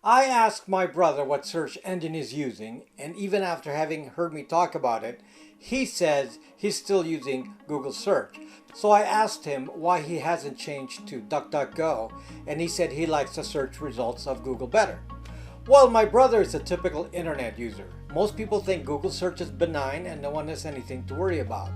I asked my brother what search engine he's using, and even after having heard me talk about it, he says he's still using Google search. So I asked him why he hasn't changed to DuckDuckGo, and he said he likes the search results of Google better. Well, my brother is a typical internet user. Most people think Google search is benign and no one has anything to worry about.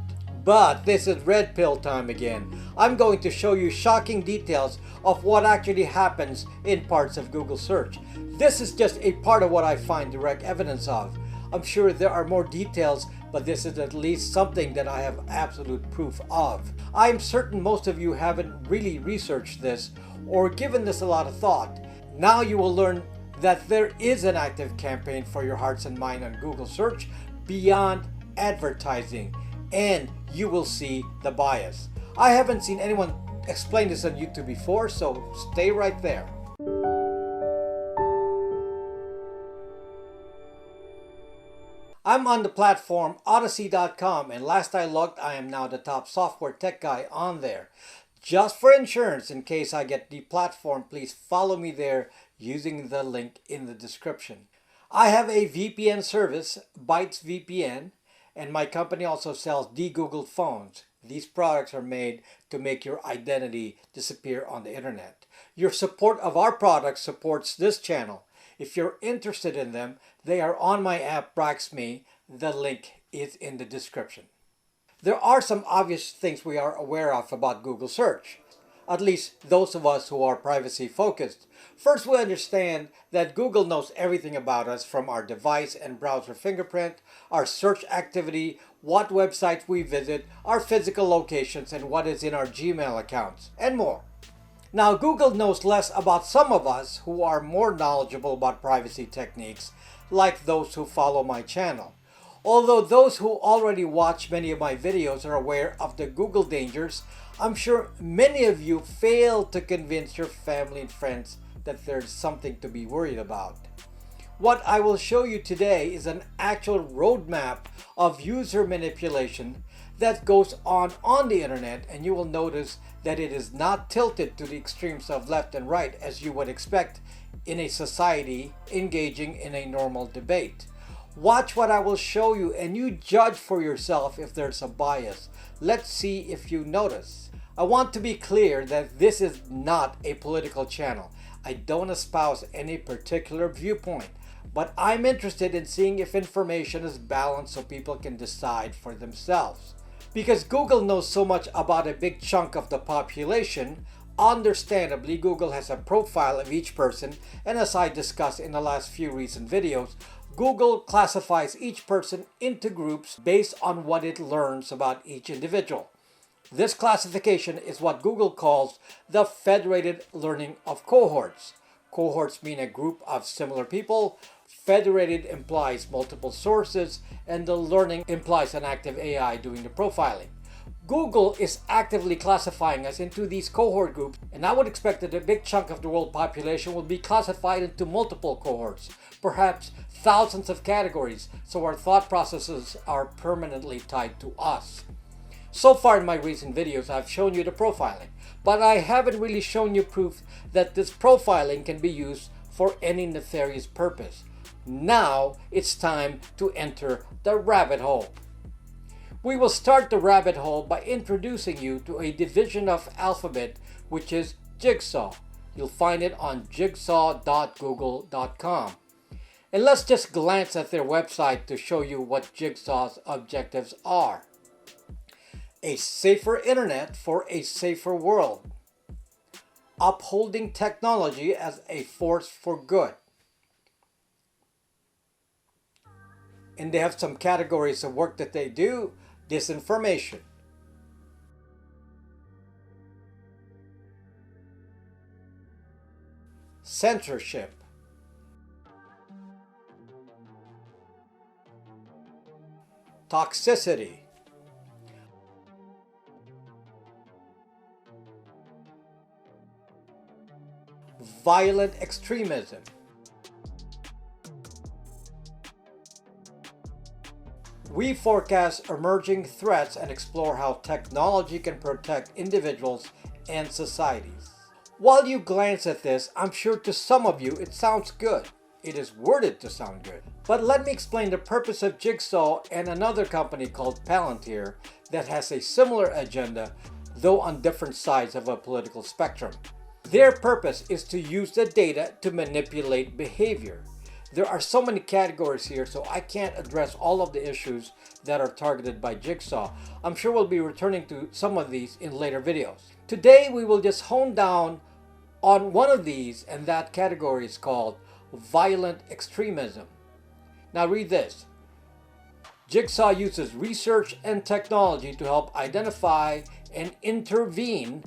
But this is red pill time again. I'm going to show you shocking details of what actually happens in parts of Google search. This is just a part of what I find direct evidence of. I'm sure there are more details, but this is at least something that I have absolute proof of. I'm certain most of you haven't really researched this or given this a lot of thought. Now you will learn that there is an active campaign for your hearts and mind on Google search beyond advertising, and you will see the bias. I haven't seen anyone explain this on YouTube before, so stay right there. I'm on the platform Odyssey.com, and last I looked, I am now the top software tech guy on there. Just for insurance, in case I get deplatformed, please follow me there using the link in the description. I have a VPN service, Bytes VPN, and my company also sells de-Googled phones. These products are made to make your identity disappear on the internet. Your support of our products supports this channel. If you're interested in them, they are on my app BraxMe. The link is in the description. There are some obvious things we are aware of about Google search, at least those of us who are privacy focused. First, we understand that Google knows everything about us, from our device and browser fingerprint, our search activity, what websites we visit, our physical locations, and what is in our Gmail accounts, and more. Now, Google knows less about some of us who are more knowledgeable about privacy techniques, like those who follow my channel. Although those who already watch many of my videos are aware of the Google dangers, I'm sure many of you fail to convince your family and friends that there's something to be worried about. What I will show you today is an actual roadmap of user manipulation that goes on the internet, and you will notice that it is not tilted to the extremes of left and right as you would expect in a society engaging in a normal debate. Watch what I will show you and you judge for yourself if there's a bias. Let's see if you notice. I want to be clear that this is not a political channel. I don't espouse any particular viewpoint, but I'm interested in seeing if information is balanced so people can decide for themselves. Because Google knows so much about a big chunk of the population, understandably, Google has a profile of each person, and as I discussed in the last few recent videos, Google classifies each person into groups based on what it learns about each individual. This classification is what Google calls the Federated Learning of Cohorts. Cohorts mean a group of similar people. Federated implies multiple sources, and the learning implies an active AI doing the profiling. Google is actively classifying us into these cohort groups, and I would expect that a big chunk of the world population will be classified into multiple cohorts, perhaps thousands of categories, so our thought processes are permanently tied to us. So far in my recent videos, I've shown you the profiling, but I haven't really shown you proof that this profiling can be used for any nefarious purpose. Now it's time to enter the rabbit hole. We will start the rabbit hole by introducing you to a division of Alphabet, which is Jigsaw. You'll find it on jigsaw.google.com. And let's just glance at their website to show you what Jigsaw's objectives are. A safer internet for a safer world. Upholding technology as a force for good. And they have some categories of work that they do. Disinformation. Censorship. Toxicity. Violent extremism. We forecast emerging threats and explore how technology can protect individuals and societies. While you glance at this, I'm sure to some of you it sounds good. It is worded to sound good. But let me explain the purpose of Jigsaw and another company called Palantir that has a similar agenda, though on different sides of a political spectrum. Their purpose is to use the data to manipulate behavior. There are so many categories here, so I can't address all of the issues that are targeted by Jigsaw. I'm sure we'll be returning to some of these in later videos. Today we will just hone down on one of these, and that category is called violent extremism. Now read this. Jigsaw uses research and technology to help identify and intervene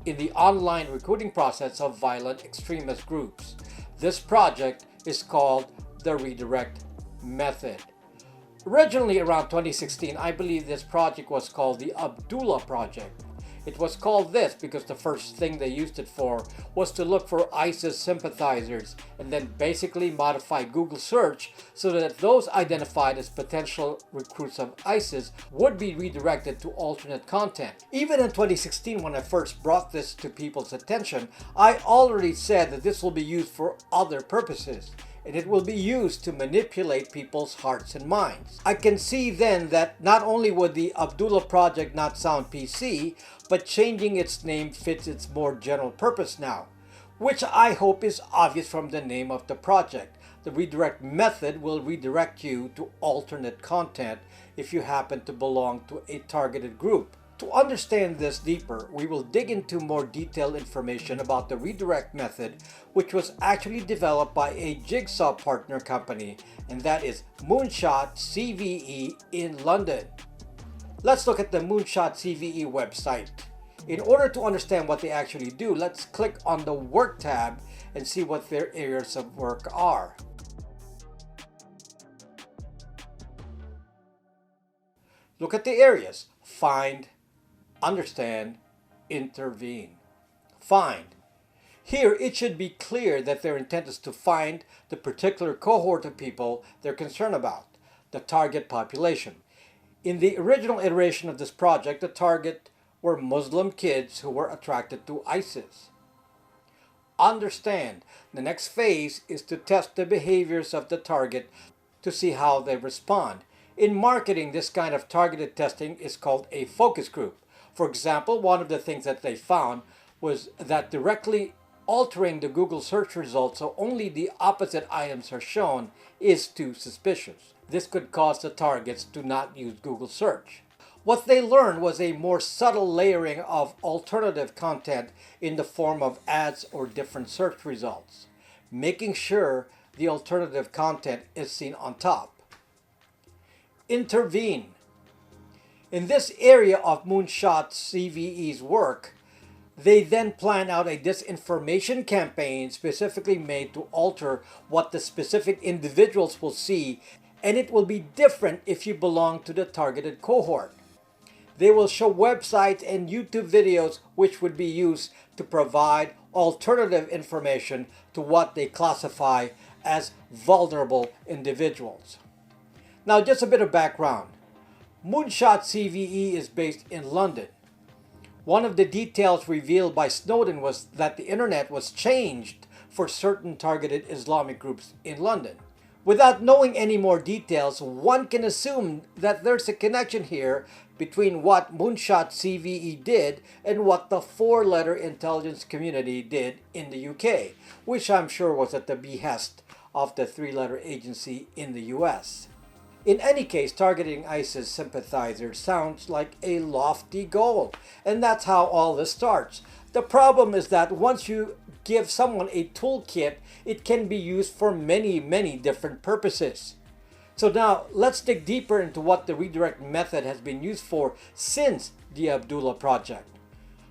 in the online recruiting process of violent extremist groups. This project is called the Redirect Method. Originally around 2016, I believe this project was called the Abdullah Project. It was called this because the first thing they used it for was to look for ISIS sympathizers and then basically modify Google search so that those identified as potential recruits of ISIS would be redirected to alternate content. Even in 2016, when I first brought this to people's attention, I already said that this will be used for other purposes, and it will be used to manipulate people's hearts and minds. I can see then that not only would the Abdullah Project not sound PC, but changing its name fits its more general purpose now, which I hope is obvious from the name of the project. The redirect method will redirect you to alternate content if you happen to belong to a targeted group. To understand this deeper, we will dig into more detailed information about the redirect method, which was actually developed by a Jigsaw partner company, and that is Moonshot CVE in London. Let's look at the Moonshot CVE website. In order to understand what they actually do, let's click on the Work tab and see what their areas of work are. Look at the areas. Find, understand, intervene. Find. Here it should be clear that their intent is to find the particular cohort of people they're concerned about, the target population. In the original iteration of this project, the target were Muslim kids who were attracted to ISIS. Understand. The next phase is to test the behaviors of the target to see how they respond. In marketing, this kind of targeted testing is called a focus group. For example, one of the things that they found was that directly altering the Google search results so only the opposite items are shown is too suspicious. This could cause the targets to not use Google search. What they learned was a more subtle layering of alternative content in the form of ads or different search results, making sure the alternative content is seen on top. Intervene. In this area of Moonshot CVE's work, they then plan out a disinformation campaign specifically made to alter what the specific individuals will see, and it will be different if you belong to the targeted cohort. They will show websites and YouTube videos which would be used to provide alternative information to what they classify as vulnerable individuals. Now, just a bit of background. Moonshot CVE is based in London. One of the details revealed by Snowden was that the internet was changed for certain targeted Islamic groups in London. Without knowing any more details, one can assume that there's a connection here between what Moonshot CVE did and what the four-letter intelligence community did in the UK, which I'm sure was at the behest of the three-letter agency in the US. In any case, targeting ISIS sympathizers sounds like a lofty goal, and that's how all this starts. The problem is that once you give someone a toolkit, it can be used for many different purposes. So now, let's dig deeper into what the redirect method has been used for since the Abdullah Project.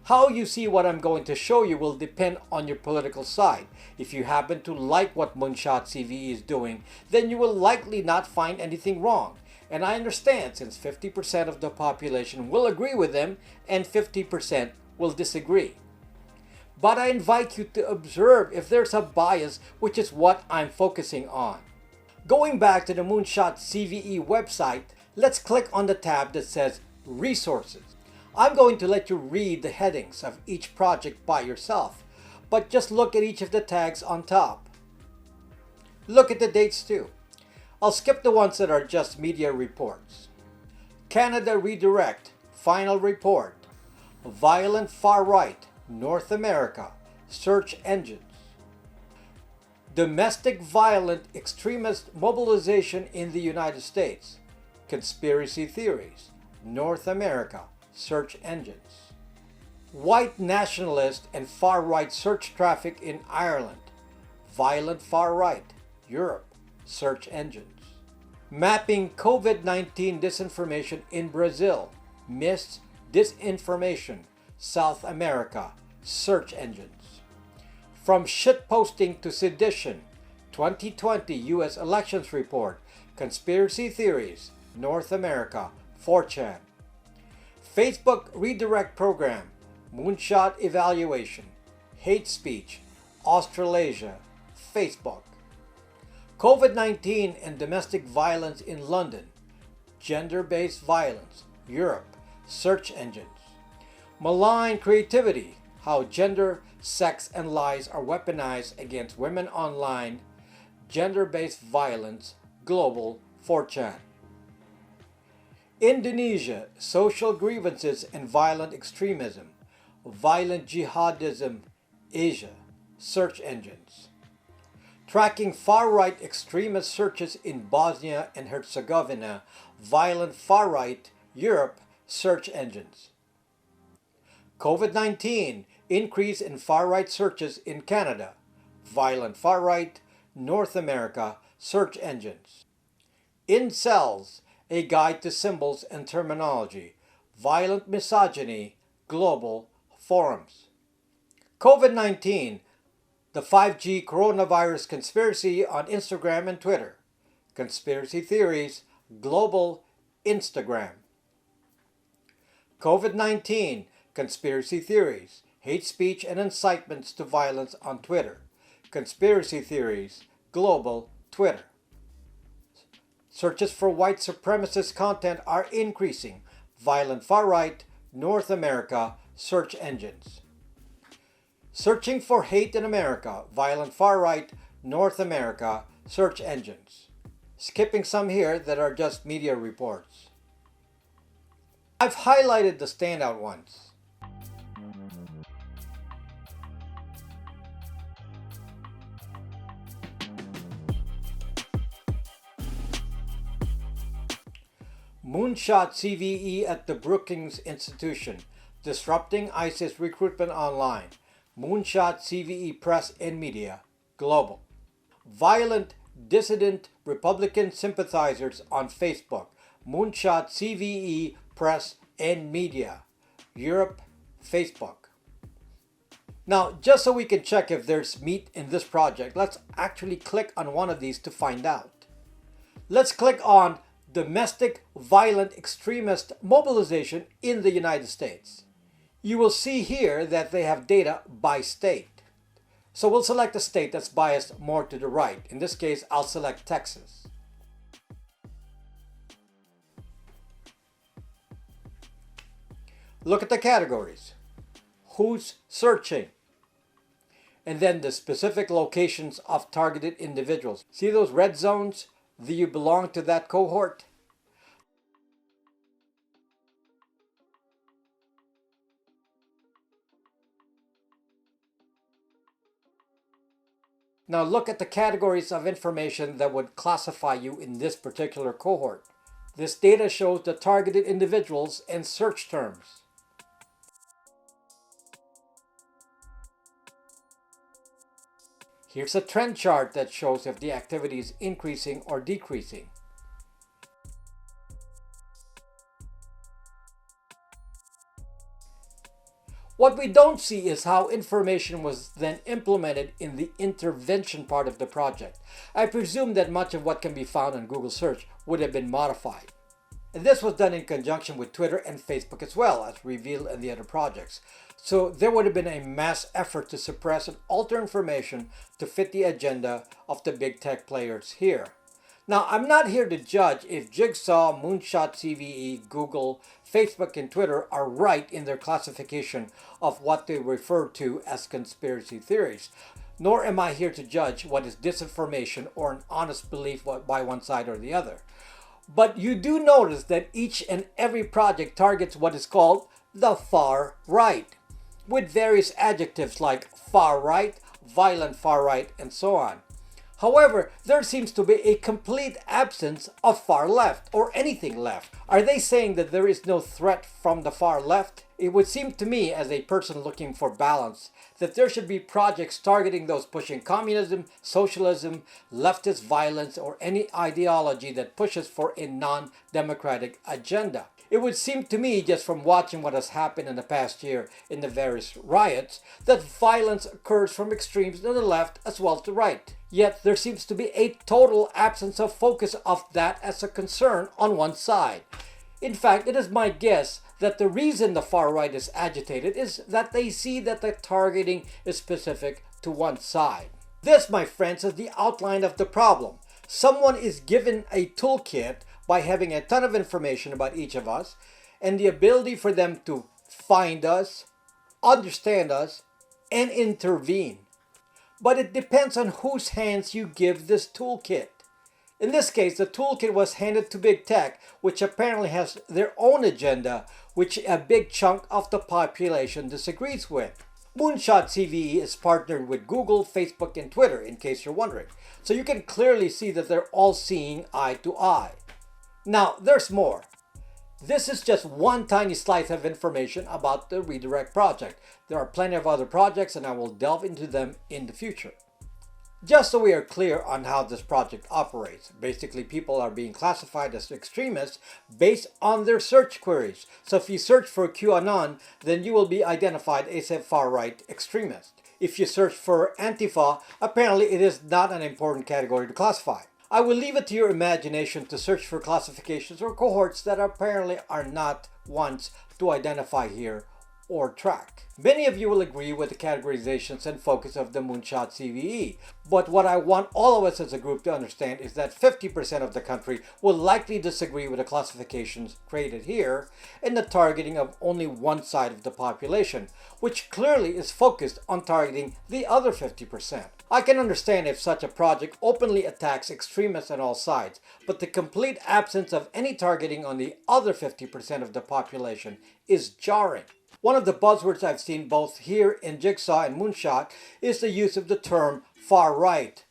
How you see what I'm going to show you will depend on your political side. If you happen to like what Moonshot CVE is doing, then you will likely not find anything wrong. And I understand, since 50% of the population will agree with them and 50% will disagree. But I invite you to observe if there's a bias, which is what I'm focusing on. Going back to the Moonshot CVE website, let's click on the tab that says Resources. I'm going to let you read the headings of each project by yourself, but just look at each of the tags on top. Look at the dates too. I'll skip the ones that are just media reports. Canada redirect, final report. Violent far right, North America, search engines. Domestic violent extremist mobilization in the United States, conspiracy theories, North America, search engines. White nationalist and far right search traffic in Ireland, violent far right, Europe, search engines. Mapping COVID-19 disinformation in Brazil, myths, disinformation, South America, search engines. From shitposting to sedition, 2020 US elections report, conspiracy theories, North America, 4chan. Facebook redirect program, moonshot evaluation, hate speech, Australasia, Facebook. COVID-19 and domestic violence in London, gender-based violence, Europe, search engines. Malign creativity, how gender, sex, and lies are weaponized against women online, gender-based violence, global, 4chan. Indonesia, social grievances and violent extremism, violent jihadism, Asia, search engines. Tracking far-right extremist searches in Bosnia and Herzegovina, violent far-right, Europe, search engines. COVID-19, increase in far-right searches in Canada, violent far-right, North America, search engines. Incels, a guide to symbols and terminology, violent misogyny, global, forums. COVID-19, the 5G coronavirus conspiracy on Instagram and Twitter. Conspiracy theories, global, Instagram. COVID-19, conspiracy theories, hate speech and incitements to violence on Twitter. Conspiracy theories, global, Twitter. Searches for white supremacist content are increasing. Violent far-right, North America, search engines. Searching for hate in America, violent far-right, North America, search engines. Skipping some here that are just media reports. I've highlighted the standout ones. Moonshot CVE at the Brookings Institution, disrupting ISIS recruitment online. Moonshot CVE Press and Media, global. Violent dissident Republican sympathizers on Facebook. Moonshot CVE Press and Media, Europe, Facebook. Now, just so we can check if there's meat in this project, let's actually click on one of these to find out. Let's click on Domestic Violent Extremist Mobilization in the United States. You will see here that they have data by state. So we'll select a state that's biased more to the right. In this case, I'll select Texas. Look at the categories. Who's searching? And then the specific locations of targeted individuals. See those red zones? Do you belong to that cohort? Now look at the categories of information that would classify you in this particular cohort. This data shows the targeted individuals and search terms. Here's a trend chart that shows if the activity is increasing or decreasing. What we don't see is how information was then implemented in the intervention part of the project. I presume that much of what can be found on Google search would have been modified. And this was done in conjunction with Twitter and Facebook as well, as revealed in the other projects. So there would have been a mass effort to suppress and alter information to fit the agenda of the big tech players here. Now, I'm not here to judge if Jigsaw, Moonshot CVE, Google, Facebook, and Twitter are right in their classification of what they refer to as conspiracy theories. Nor am I here to judge what is disinformation or an honest belief by one side or the other. But you do notice that each and every project targets what is called the far right, with various adjectives like far right, violent far right, and so on. However, there seems to be a complete absence of far left or anything left. Are they saying that there is no threat from the far left? It would seem to me, as a person looking for balance, that there should be projects targeting those pushing communism, socialism, leftist violence, or any ideology that pushes for a non-democratic agenda. It would seem to me, just from watching what has happened in the past year in the various riots, that violence occurs from extremes to the left as well as the right. Yet there seems to be a total absence of focus of that as a concern on one side. In fact, it is my guess that the reason the far right is agitated is that they see that the targeting is specific to one side. This, my friends, is the outline of the problem. Someone is given a toolkit by having a ton of information about each of us and the ability for them to find us, understand us, and intervene. But it depends on whose hands you give this toolkit. In this case, the toolkit was handed to Big Tech, which apparently has their own agenda, which a big chunk of the population disagrees with. Moonshot CVE is partnered with Google, Facebook, and Twitter, in case you're wondering. So you can clearly see that they're all seeing eye to eye. Now, there's more. This is just one tiny slice of information about the Redirect project. There are plenty of other projects and I will delve into them in the future. Just so we are clear on how this project operates, basically people are being classified as extremists based on their search queries. So if you search for QAnon, then you will be identified as a far-right extremist. If you search for Antifa, apparently it is not an important category to classify. I will leave it to your imagination to search for classifications or cohorts that apparently are not ones to identify here or track. Many of you will agree with the categorizations and focus of the Moonshot CVE, but what I want all of us as a group to understand is that 50% of the country will likely disagree with the classifications created here and the targeting of only one side of the population, which clearly is focused on targeting the other 50%. I can understand if such a project openly attacks extremists on all sides, but the complete absence of any targeting on the other 50% of the population is jarring. One of the buzzwords I've seen both here in Jigsaw and Moonshot is the use of the term far right,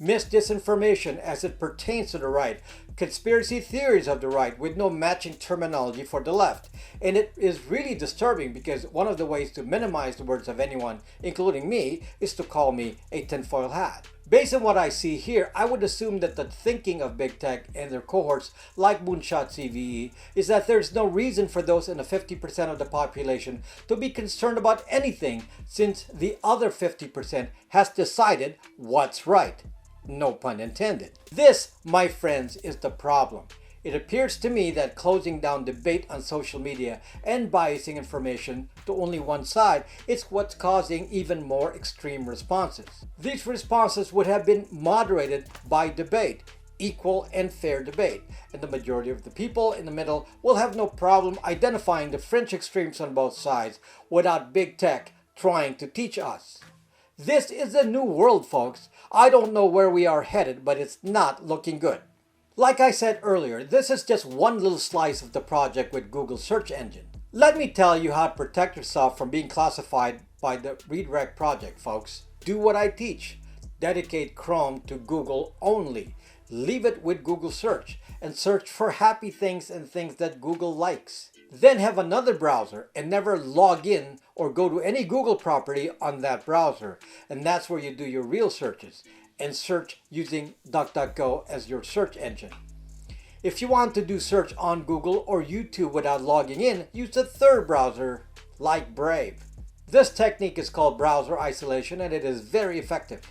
misdisinformation as it pertains to the right, conspiracy theories of the right with no matching terminology for the left. And it is really disturbing because one of the ways to minimize the words of anyone, including me, is to call me a tinfoil hat. Based on what I see here, I would assume that the thinking of Big Tech and their cohorts like Moonshot CVE is that there's no reason for those in the 50% of the population to be concerned about anything since the other 50% has decided what's right. No pun intended. This, my friends, is the problem. It appears to me that closing down debate on social media and biasing information to only one side is what's causing even more extreme responses. These responses would have been moderated by debate, equal and fair debate, and the majority of the people in the middle will have no problem identifying the fringe extremes on both sides without Big Tech trying to teach us. This is a new world, folks. I don't know where we are headed, but it's not looking good. Like I said earlier, this is just one little slice of the project with Google's search engine. Let me tell you how to protect yourself from being classified by the Redirect project, folks. Do what I teach. Dedicate Chrome to Google only. Leave it with Google search and search for happy things and things that Google likes. Then have another browser and never log in or go to any Google property on that browser. And that's where you do your real searches and search using DuckDuckGo as your search engine. If you want to do search on Google or YouTube without logging in, use a third browser like Brave. This technique is called browser isolation and it is very effective.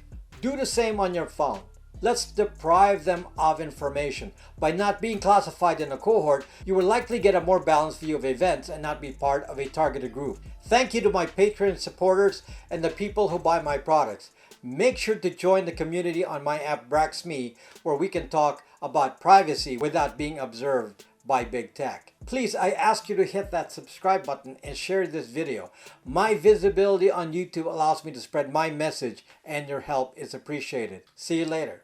Do the same on your phone. Let's deprive them of information. By not being classified in a cohort, you will likely get a more balanced view of events and not be part of a targeted group. Thank you to my Patreon supporters and the people who buy my products. Make sure to join the community on my app BraxMe, where we can talk about privacy without being observed by big tech. Please, I ask you to hit that subscribe button and share this video. My visibility on YouTube allows me to spread my message, and your help is appreciated. See you later.